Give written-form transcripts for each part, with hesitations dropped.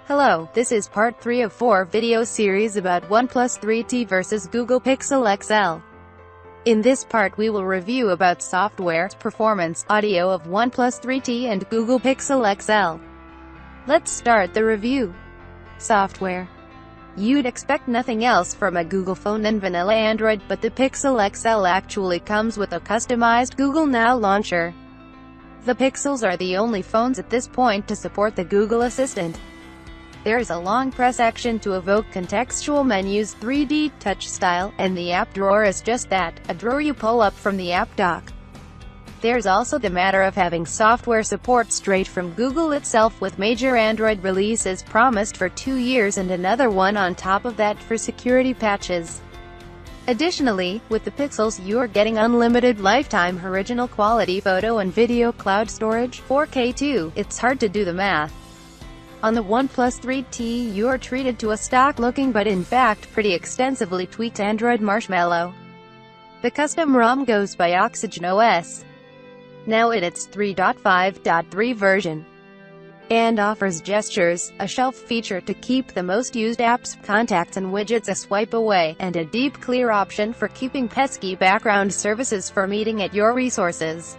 Hello, this is part 3 of 4 video series about OnePlus 3T versus Google Pixel XL. In this part we will review about software, performance, audio of OnePlus 3T and Google Pixel XL. Let's start the review. Software. You'd expect nothing else from a Google phone than vanilla Android, but the Pixel XL actually comes with a customized Google Now launcher. The Pixels are the only phones at this point to support the Google Assistant. There is a long press action to evoke contextual menus, 3D touch style, and the app drawer is just that, a drawer you pull up from the app dock. There's also the matter of having software support straight from Google itself, with major Android releases promised for 2 years and another one on top of that for security patches. Additionally, with the Pixels you're getting unlimited lifetime original quality photo and video cloud storage, 4K too. It's hard to do the math. On the OnePlus 3T you're treated to a stock-looking but in fact pretty extensively tweaked Android Marshmallow. The custom ROM goes by Oxygen OS, now in its 3.5.3 version, and offers gestures, a shelf feature to keep the most used apps, contacts and widgets a swipe away, and a deep clear option for keeping pesky background services from eating at your resources.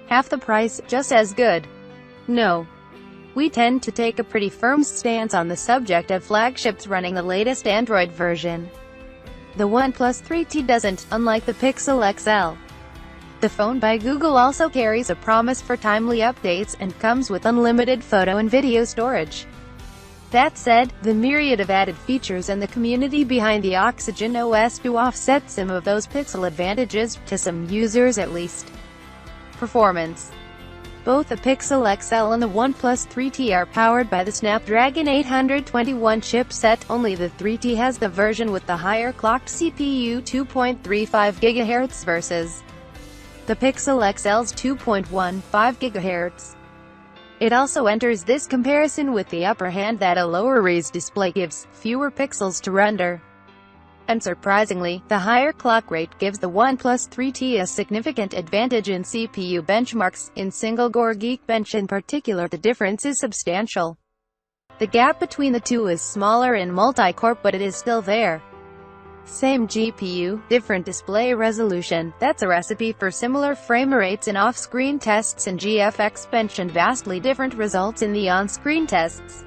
Half the price, just as good. No. We tend to take a pretty firm stance on the subject of flagships running the latest Android version. The OnePlus 3T doesn't, unlike the Pixel XL. The phone by Google also carries a promise for timely updates, and comes with unlimited photo and video storage. That said, the myriad of added features and the community behind the Oxygen OS do offset some of those Pixel advantages, to some users at least. Performance. Both the Pixel XL and the OnePlus 3T are powered by the Snapdragon 821 chipset, only the 3T has the version with the higher clocked CPU 2.35 GHz versus the Pixel XL's 2.15 GHz. It also enters this comparison with the upper hand that a lower res display gives fewer pixels to render. And surprisingly, the higher clock rate gives the OnePlus 3T a significant advantage in CPU benchmarks. In single-core Geekbench in particular, the difference is substantial. The gap between the two is smaller in multi-core, but it is still there. Same GPU, different display resolution. That's a recipe for similar frame rates in off-screen tests and GFX bench, and vastly different results in the on-screen tests.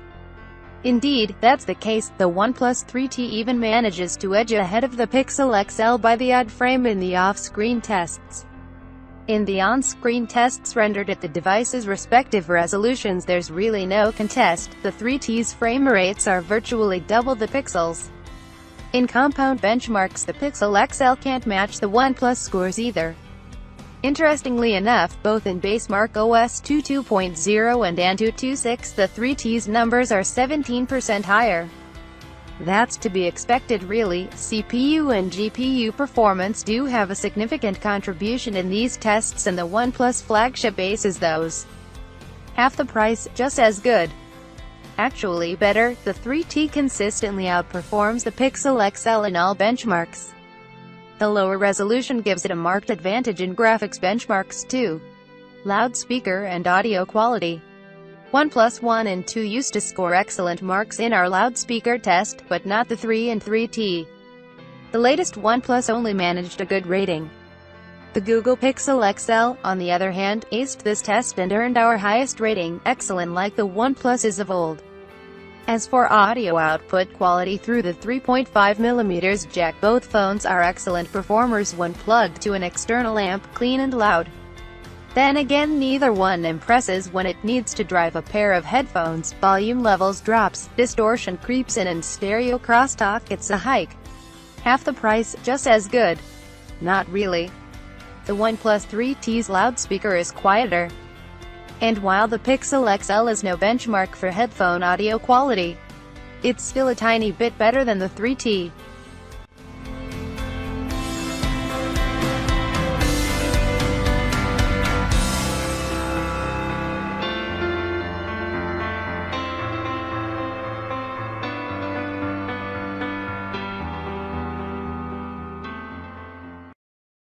Indeed, that's the case. The OnePlus 3T even manages to edge ahead of the Pixel XL by the odd frame in the off-screen tests. In the on-screen tests rendered at the device's respective resolutions, there's really no contest. The 3T's frame rates are virtually double the Pixel's. In compound benchmarks, the Pixel XL can't match the OnePlus scores either. Interestingly enough, both in Basemark OS 2.2.0 and Antutu 2.6, the 3T's numbers are 17% higher. That's to be expected really. CPU and GPU performance do have a significant contribution in these tests, and the OnePlus flagship aces those. Half the price, just as good. Actually better, the 3T consistently outperforms the Pixel XL in all benchmarks. The lower resolution gives it a marked advantage in graphics benchmarks too. Loudspeaker and audio quality. OnePlus 1 and 2 used to score excellent marks in our loudspeaker test, but not the 3 and 3T. The latest OnePlus only managed a good rating. The Google Pixel XL, on the other hand, aced this test and earned our highest rating, excellent like the OnePluses of old. As for audio output quality through the 3.5mm jack, both phones are excellent performers when plugged to an external amp, clean and loud. Then again, neither one impresses when it needs to drive a pair of headphones. Volume levels drops, distortion creeps in, and stereo crosstalk gets a hike. Half the price, just as good. Not really. The OnePlus 3T's loudspeaker is quieter. And while the Pixel XL is no benchmark for headphone audio quality, it's still a tiny bit better than the 3T.